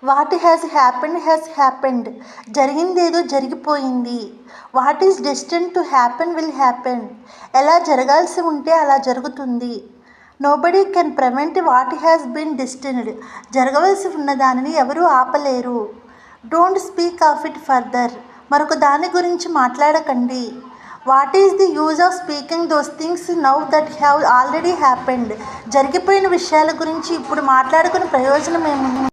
What has happened. జరిగిందేదో జరిగిపోయింది. What is destined to happen will happen. ఎలా జరగాల్సి ఉంటే అలా జరుగుతుంది. Nobody can prevent what has been destined. జరగవలసి ఉన్న దానిని ఎవరూ ఆపలేరు. Don't speak of it further. మరొక దాని గురించి మాట్లాడకండి. What is the use of speaking those things now that have already happened. జరిగిపోయిన విషయాల గురించి ఇప్పుడు మాట్లాడుకునే ప్రయోజనం ఏముంది?